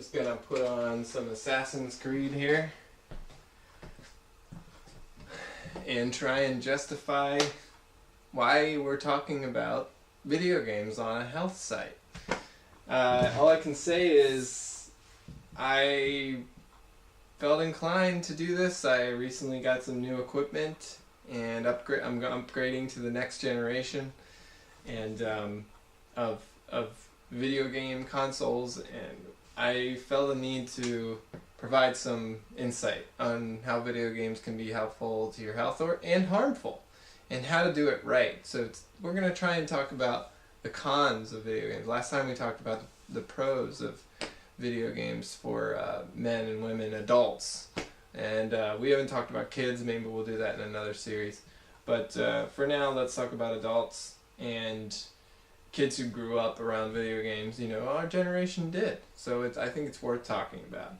Just gonna put on some Assassin's Creed here and try and justify why we're talking about video games on a health site. All I can say is I felt inclined to do this. I recently got some new equipment and I'm upgrading to the next generation and of video game consoles, and I felt the need to provide some insight on how video games can be helpful to your health and harmful, and how to do it right. So we're going to try and talk about the cons of video games. Last time we talked about the pros of video games for men and women, adults, and we haven't talked about kids. Maybe we'll do that in another series. But for now, let's talk about adults and kids who grew up around video games. You know, our generation did. So I think it's worth talking about.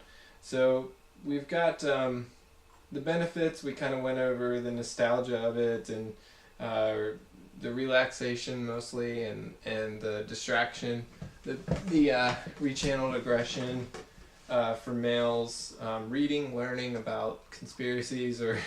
So we've got the benefits. We kind of went over the nostalgia of it and the relaxation mostly, and the distraction, the rechanneled aggression for males, reading, learning about conspiracies or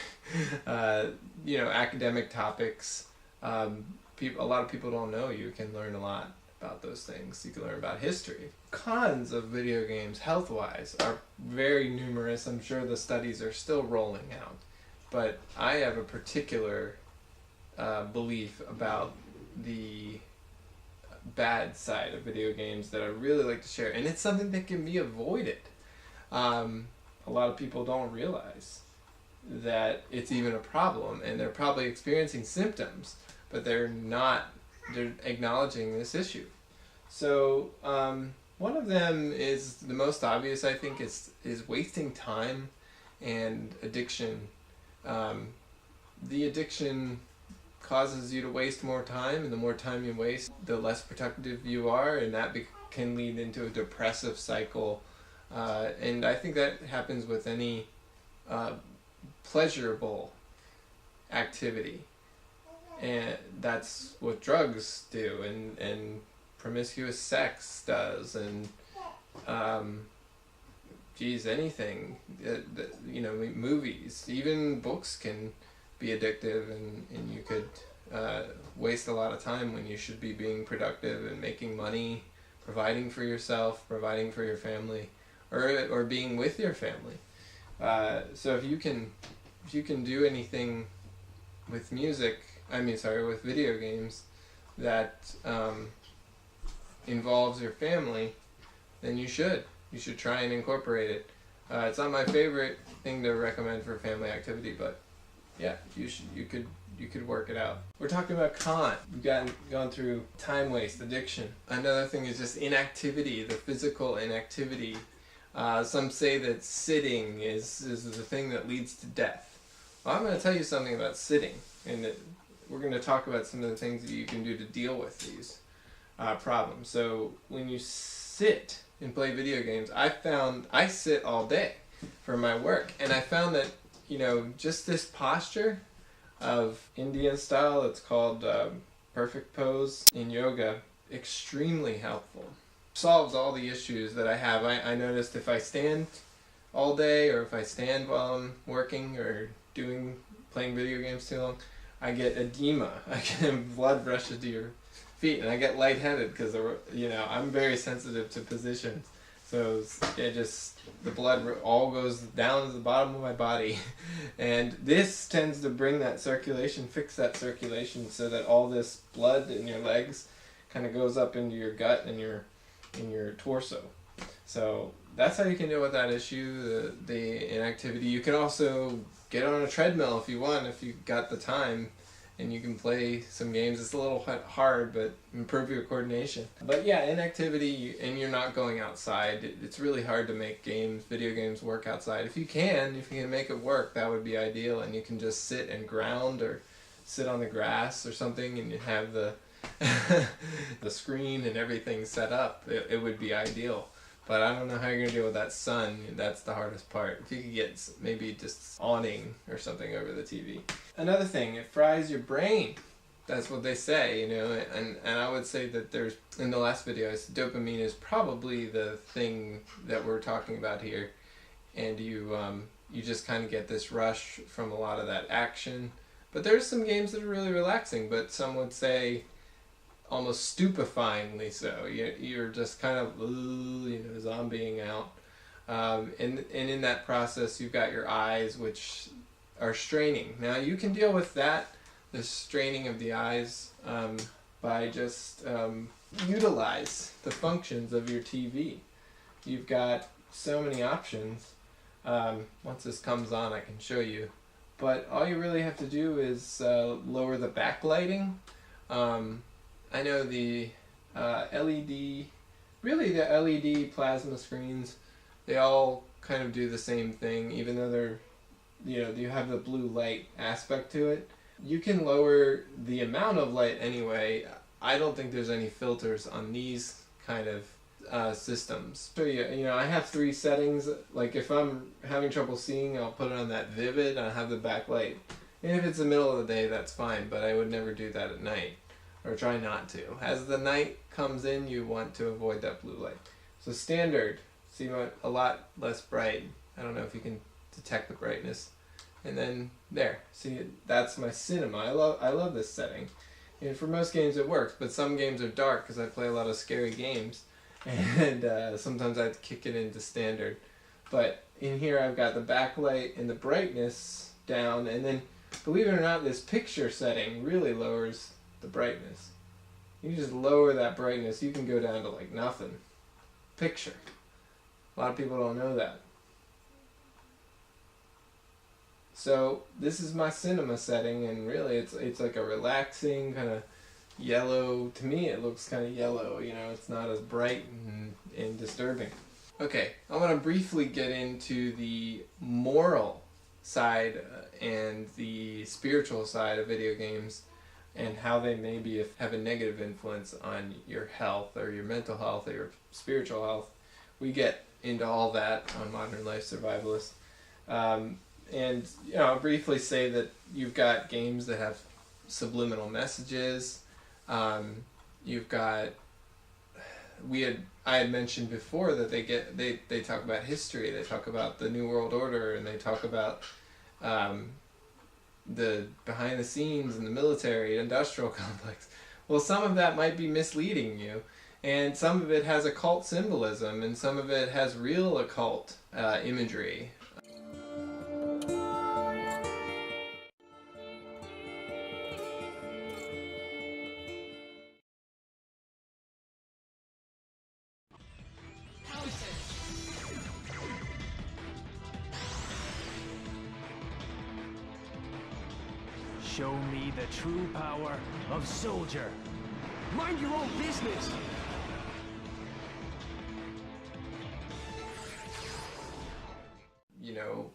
academic topics. A lot of people don't know you can learn a lot about those things. You can learn about history. Cons of video games, health-wise, are very numerous. I'm sure the studies are still rolling out. But I have a particular belief about the bad side of video games that I really like to share. And it's something that can be avoided. A lot of people don't realize that it's even a problem, and they're probably experiencing symptoms, but they're acknowledging this issue. So one of them is the most obvious, I think, is wasting time and addiction. The addiction causes you to waste more time, and the more time you waste, the less productive you are, and that can lead into a depressive cycle. And I think that happens with any pleasurable activity. And that's what drugs do, and promiscuous sex does, and anything. Movies, even books can be addictive, and you could waste a lot of time when you should be being productive and making money, providing for yourself, providing for your family, or being with your family. So if you can do anything with with video games that involves your family, then you should try and incorporate it. It's not my favorite thing to recommend for family activity, but yeah, you could work it out. We're talking about cons. We've gone through time waste, addiction. Another thing is just inactivity, the physical inactivity. Some say that sitting is the thing that leads to death. Well, I'm going to tell you something about sitting, and we're going to talk about some of the things that you can do to deal with these problems. So when you sit and play video games, I sit all day for my work, and I found that, just this posture of Indian style, it's called perfect pose in yoga, extremely helpful. Solves all the issues that I have. I noticed if I stand all day, or if I stand while I'm working or playing video games too long, I get edema. I get blood rushes to your feet, and I get lightheaded because I'm very sensitive to positions. So the blood all goes down to the bottom of my body, and this tends to bring that circulation, fix that circulation, so that all this blood in your legs kind of goes up into your gut and in your torso. So that's how you can deal with that issue, the inactivity. You can also get on a treadmill if you want, if you've got the time, and you can play some games. It's a little hard, but improve your coordination. But yeah, inactivity, and you're not going outside. It's really hard to make video games work outside. If you can make it work, that would be ideal, and you can just sit and ground or sit on the grass or something, and you have the the screen and everything set up. It would be ideal. But I don't know how you're going to deal with that sun. That's the hardest part. If you could get maybe just awning or something over the TV. Another thing, it fries your brain. That's what they say, you know, and I would say that there's, in the last video, I said dopamine is probably the thing that we're talking about here, and you just kind of get this rush from a lot of that action. But there's some games that are really relaxing, but some would say almost stupefyingly so. You're just kind of, zombieing out. And in that process, you've got your eyes, which are straining. Now, you can deal with that, the straining of the eyes, by just utilize the functions of your TV. You've got so many options. Once this comes on, I can show you. But all you really have to do is lower the backlighting. I know the LED, really the LED plasma screens, they all kind of do the same thing, even though they're, you have the blue light aspect to it. You can lower the amount of light anyway. I don't think there's any filters on these kind of systems. So I have 3 settings. Like if I'm having trouble seeing, I'll put it on that vivid, I'll have the backlight. And if it's the middle of the day, that's fine, but I would never do that at night, or try not to. As the night comes in, you want to avoid that blue light. So standard, see a lot less bright. I don't know if you can detect the brightness. And then there, see, that's my cinema. I love this setting. And for most games it works, but some games are dark because I play a lot of scary games, and sometimes I have to kick it into standard. But in here I've got the backlight and the brightness down, and then believe it or not, this picture setting really lowers the brightness. You just lower that brightness, you can go down to like nothing. Picture. A lot of people don't know that. So this is my cinema setting, and really it's like a relaxing kind of yellow. To me it looks kind of yellow, it's not as bright and disturbing. Okay, I want to briefly get into the moral side and the spiritual side of video games, and how they maybe have a negative influence on your health or your mental health or your spiritual health. We get into all that on Modern Life Survivalist. And I'll briefly say that you've got games that have subliminal messages. You've got, I had mentioned before that they talk about history, they talk about the New World Order, and they talk about the behind the scenes in the military industrial complex. Well, some of that might be misleading you, and some of it has occult symbolism, and some of it has real occult imagery. Show me the true power of soldier. Mind your own business.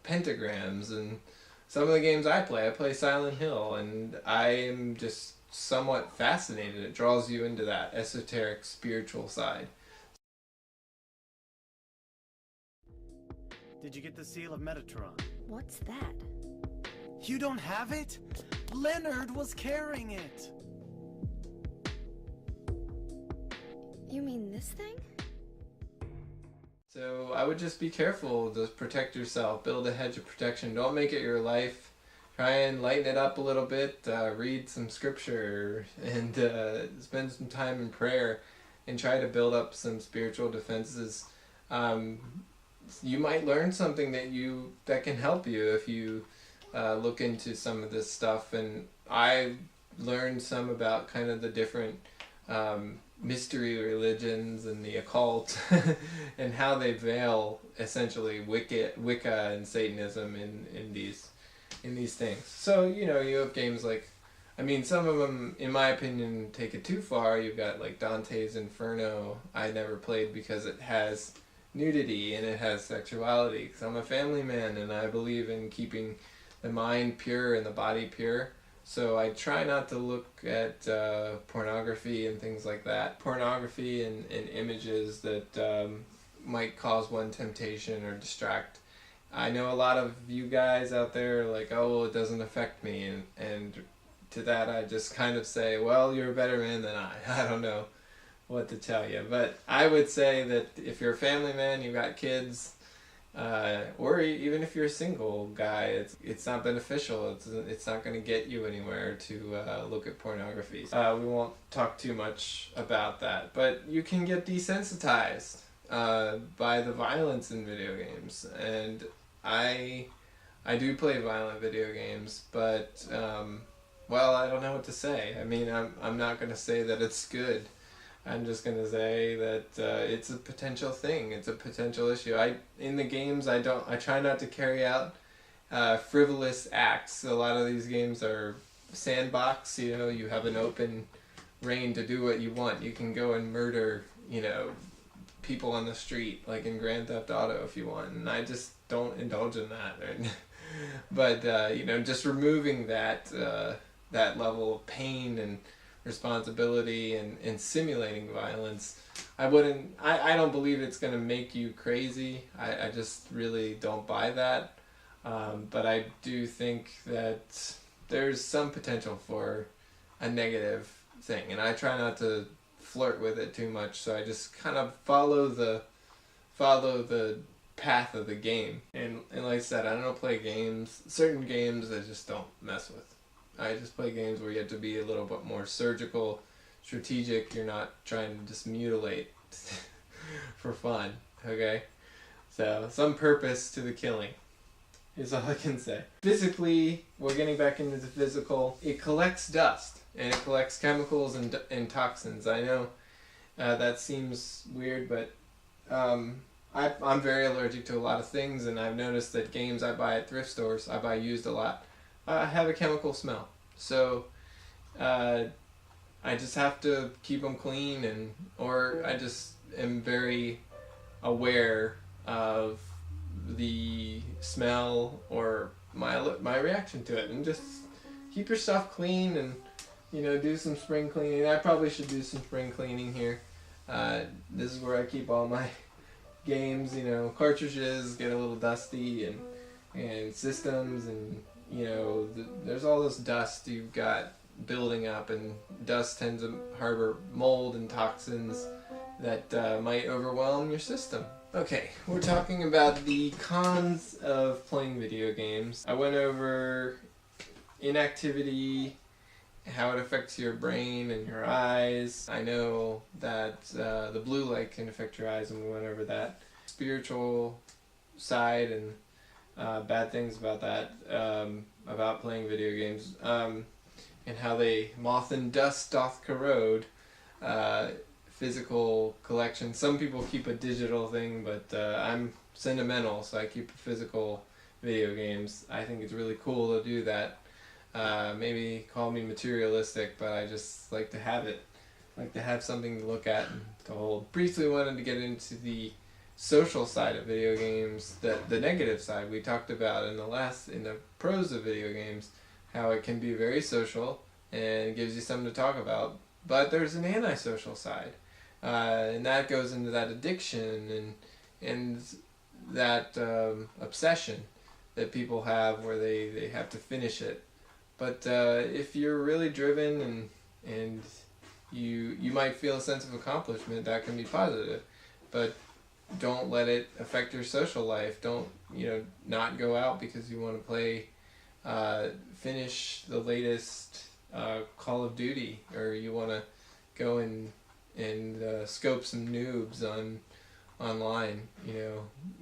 Pentagrams, and some of the games I play Silent Hill, and I am just somewhat fascinated. It draws you into that esoteric spiritual side. Did you get the seal of Metatron? What's that? You don't have it? Leonard was carrying it. You mean this thing? So I would just be careful to protect yourself, build a hedge of protection. Don't make it your life. Try and lighten it up a little bit, read some scripture, and spend some time in prayer, and try to build up some spiritual defenses. You might learn something that can help you if you look into some of this stuff. And I learned some about kind of the different mystery religions and the occult and how they veil essentially Wicca and Satanism in these things. So you have games like, some of them in my opinion take it too far. You've got like Dante's Inferno. I never played because it has nudity and it has sexuality, because I'm a family man and I believe in keeping the mind pure and the body pure. So I try not to look at pornography and things like that. Pornography and images that might cause one temptation or distract. I know a lot of you guys out there are like, oh, well, it doesn't affect me. And to that, I just kind of say, well, you're a better man than I. I don't know what to tell you. But I would say that if you're a family man, you've got kids, or even if you're a single guy, it's not beneficial. It's not going to get you anywhere to look at pornography. We won't talk too much about that, but you can get desensitized by the violence in video games, and I do play violent video games, but well, I don't know what to say. I mean, I'm not going to say that it's good. I'm just going to say that it's a potential thing. It's a potential issue. In the games, I try not to carry out frivolous acts. A lot of these games are sandbox. You have an open reign to do what you want. You can go and murder, people on the street, like in Grand Theft Auto, if you want. And I just don't indulge in that. But just removing that level of pain and responsibility and simulating violence, I don't believe it's going to make you crazy. I just really don't buy that. But I do think that there's some potential for a negative thing, and I try not to flirt with it too much, so I just kind of follow the path of the game. And like I said, I don't play games. Certain games I just don't mess with. I just play games where you have to be a little bit more surgical, strategic. You're not trying to just mutilate for fun, okay? So, some purpose to the killing is all I can say. Physically, we're getting back into the physical. It collects dust, and it collects chemicals and toxins. I know that seems weird, but I'm very allergic to a lot of things, and I've noticed that games I buy at thrift stores, I buy used a lot, have a chemical smell. So I just have to keep them clean, or I just am very aware of the smell or my reaction to it, and just keep your stuff clean and do some spring cleaning. I probably should do some spring cleaning here. This is where I keep all my games. Cartridges get a little dusty, and systems, and there's all this dust you've got building up, and dust tends to harbor mold and toxins that might overwhelm your system. Okay, we're talking about the cons of playing video games. I went over inactivity, how it affects your brain and your eyes. I know that the blue light can affect your eyes, and we went over that. Spiritual side and bad things about that, about playing video games, and how they moth and dust doth corrode. Physical collection. Some people keep a digital thing, but I'm sentimental, so I keep physical video games. I think it's really cool to do that. Maybe call me materialistic, but I just like to have it. Like to have something to look at and to hold. Briefly wanted to get into the social side of video games, the negative side. We talked about in the pros of video games, how it can be very social and gives you something to talk about. But there's an antisocial side. And that goes into that addiction and that obsession that people have, where they have to finish it. But if you're really driven and you might feel a sense of accomplishment, that can be positive. But don't let it affect your social life. Don't not go out because you want to play, finish the latest Call of Duty, or you want to go and scope some noobs online,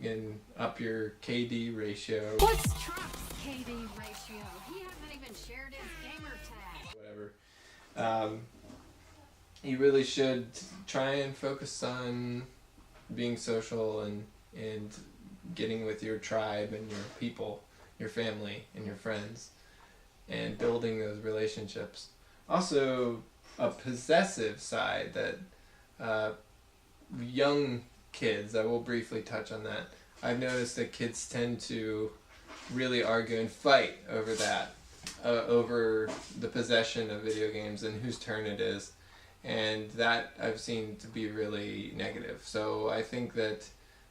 and up your KD ratio. What's Trump's KD ratio? He hasn't even shared his gamer tag. Whatever. You really should try and focus on being social and getting with your tribe and your people, your family and your friends, and building those relationships. Also, a possessive side that young kids, I will briefly touch on that. I've noticed that kids tend to really argue and fight over that, over the possession of video games and whose turn it is, and that I've seen to be really negative. So I think that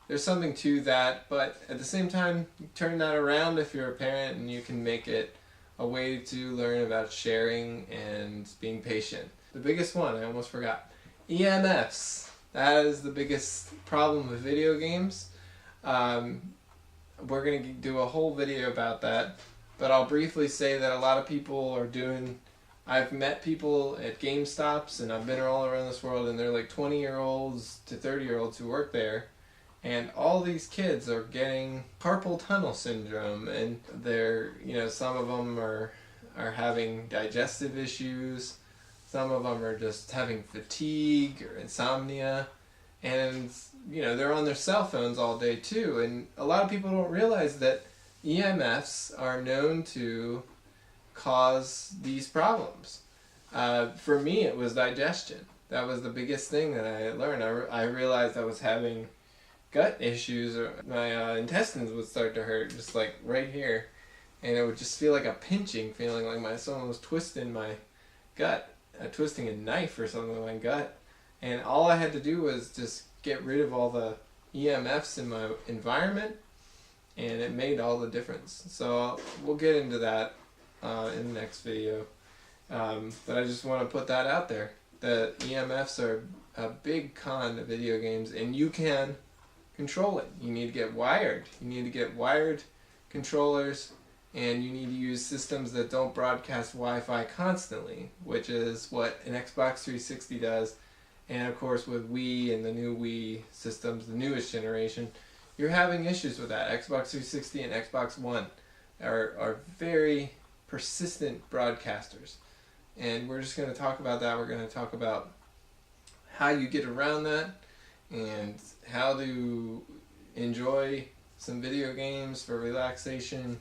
there's something to that, but at the same time, turn that around if you're a parent, and you can make it a way to learn about sharing and being patient. The biggest one, I almost forgot. EMFs. That is the biggest problem with video games. We're going to do a whole video about that, but I'll briefly say that a lot of people are doing... I've met people at GameStops, and I've been all around this world, and they're like 20-year-olds to 30-year-olds who work there, and all these kids are getting carpal tunnel syndrome, and they're, you know, some of them are having digestive issues, some of them are just having fatigue or insomnia, and, you know, they're on their cell phones all day too, and a lot of people don't realize that EMFs are known to cause these problems. For me, it was digestion. That was the biggest thing that I learned. I realized I was having gut issues, or my intestines would start to hurt, just like right here, and it would just feel like a pinching feeling, like someone was twisting my gut, twisting a knife or something in my gut, and all I had to do was just get rid of all the EMFs in my environment, and it made all the difference. So we'll get into that in the next video, but I just want to put that out there. The EMFs are a big con to video games, and you can control it. You need to get wired. You need to get wired controllers, and you need to use systems that don't broadcast Wi-Fi constantly, which is what an Xbox 360 does. And of course with Wii and the new Wii systems, the newest generation, you're having issues with that. Xbox 360 and Xbox One are very persistent broadcasters, and we're just going to talk about that. We're going to talk about how you get around that and how to enjoy some video games for relaxation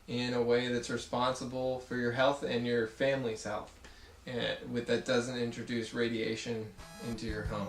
in a way that's responsible for your health and your family's health, and that doesn't introduce radiation into your home.